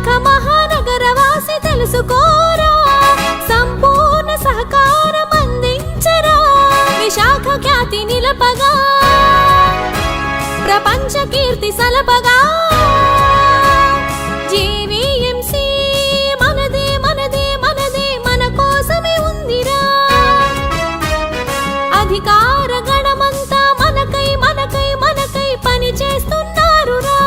విశాఖ మహానగరవాసి తెలుసుకోరా, సంపూర్ణ సహకారం అందించరా, విశాఖ ఖ్యాతి నిలపగా, ప్రపంచ కీర్తి సలపగా. జీవీఎంసీ మనదే మనదే మనదే, మన కోసమే ఉందిరా. అధికార గణమంతా మనకై మనకై మనకై పని చేస్తున్నారురా.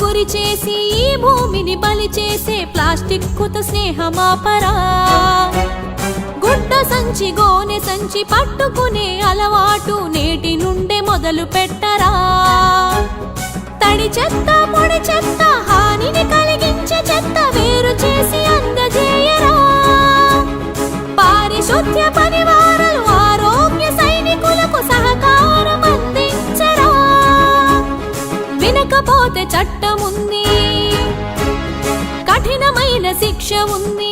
గురి చేసి ఈ భూమిని బలి చేసే ప్లాస్టిక్ కుత స్నేహమాపరా. గుడ్డ సంచి గోనె సంచి పట్టుకునే అలవాటు నేటి నుండే మొదలు పెట్టరా. తడి చెత్త పొడి చెత్త హానిని కలిగించే చెత్త వేరు చేసి అందజేయరా. పారిశుద్ధ్య పరివారాలు ఆరోగ్య సైనికులకు సహకారం అందించరా. వినకపోతే చట్టం ఉంది, కఠినమైన శిక్ష ఉంది.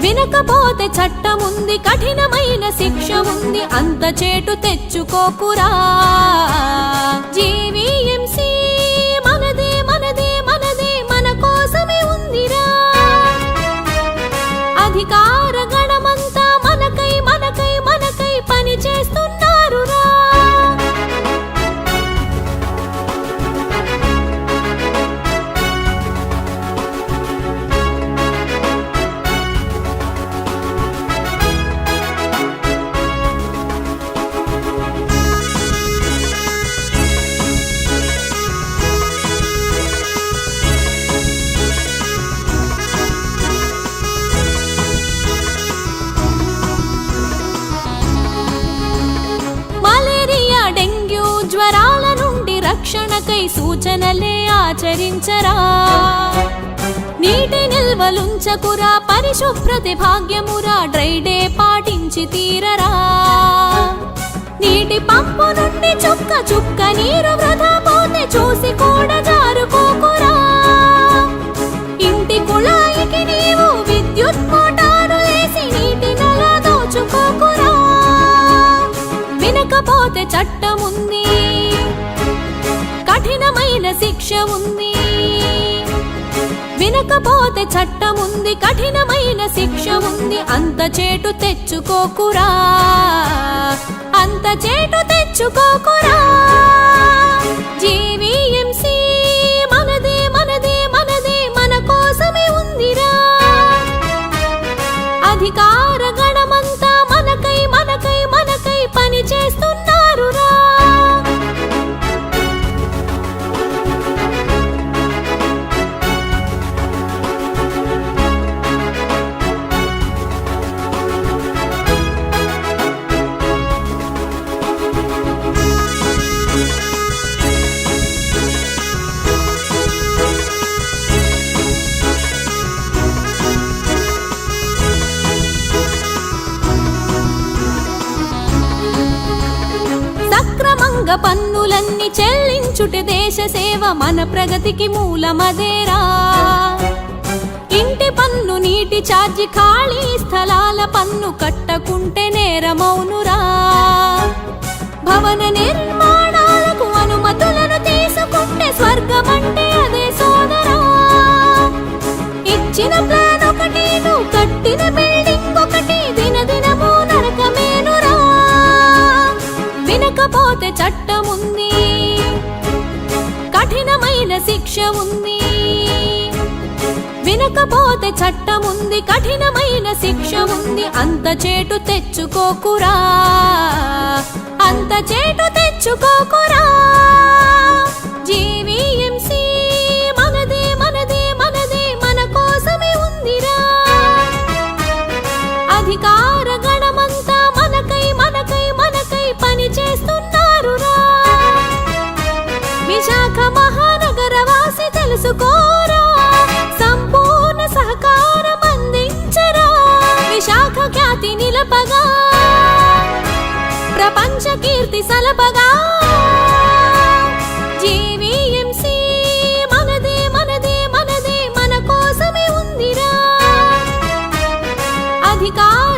వినకపోతే చట్టం ఉంది, కఠినమైన శిక్ష ఉంది. అంత చేటు తెచ్చుకోకురా. జీవీఎంసీ మనదే మనదే మనదే, మన కోసమే ఉందిరా. అధికార గణమంతా మనకై మనకై మనకై పని చేస్తున్నారురా. జ్వరాల నుండి రక్షణకై సూచనలే ఆచరించరా. నీటి నిల్వలుంచకురా, పరిశుభ్రత భాగ్యమురా. డ్రై డే పాటించి తీరరా. నీటి పంపు నుండి చుక్క చుక్క నీరు వృధా పోతే చూసి కూడా జారుకోకురా. ఇంటి కుళాయికి నీవు విద్యుత్ మోటారు వేసి నీటి నలా దోచుకోకురా. వినకపోతే చట్టం ఉంది, కఠినమైన శిక్ష ఉంది. వినకపోతే చట్టం ఉంది, కఠినమైన శిక్ష ఉంది. అంత చేటు తెచ్చుకోకురా, అంత చేటు తెచ్చుకోకురా. జీవీఎంసీ మనదే మనదే మనదే, మన కోసమే ఉందిరా. అధికార గణమంతా మనకై మనకై మనకై పని చేస్తున్నారురా. పన్నులన్నీ చెల్లించుట దేశ సేవ, మన ప్రగతికి మూలమదేరా. ఇంటి పన్ను, నీటి ఛార్జీ, ఖాళీ స్థలాల పన్ను కట్టకుంటే నేరమౌనురా. భవన నిర్మాణాలకు అనుమతులను తీసుకుంటే స్వర్గమంటే అదే సోదరా. ఇచ్చిన ప్లాన్ ఒకటి, నువ్వు కట్టిన బిల్డింగ్ ఒకటి, దినదినము నరకమేనురా. వినకపోతే చట్టం ఉంది, కఠినమైన శిక్ష ఉంది. వినకపోతే చట్టం ఉంది, కఠినమైన శిక్ష ఉంది. అంత చేటు తెచ్చుకోకురా, అంత చేటు తెచ్చుకోకురా. జీవీఎంసీ మనదే మనదే మనదే, మన కోసమే ఉందిరా. అధికార గణమంతా మనకై మనకై మనకై పని చేస్తున్నారురా. విశాఖ మహానగర చూసుకోరా, సంపూర్ణ సహకారం అందించరా, విశాఖ ఖ్యాతి నిలపగా, ప్రపంచ కీర్తి సలపగా. జీవీఎంసీ మనదే మనదే మనదే, మన కోసమే ఉందిరా. అధికార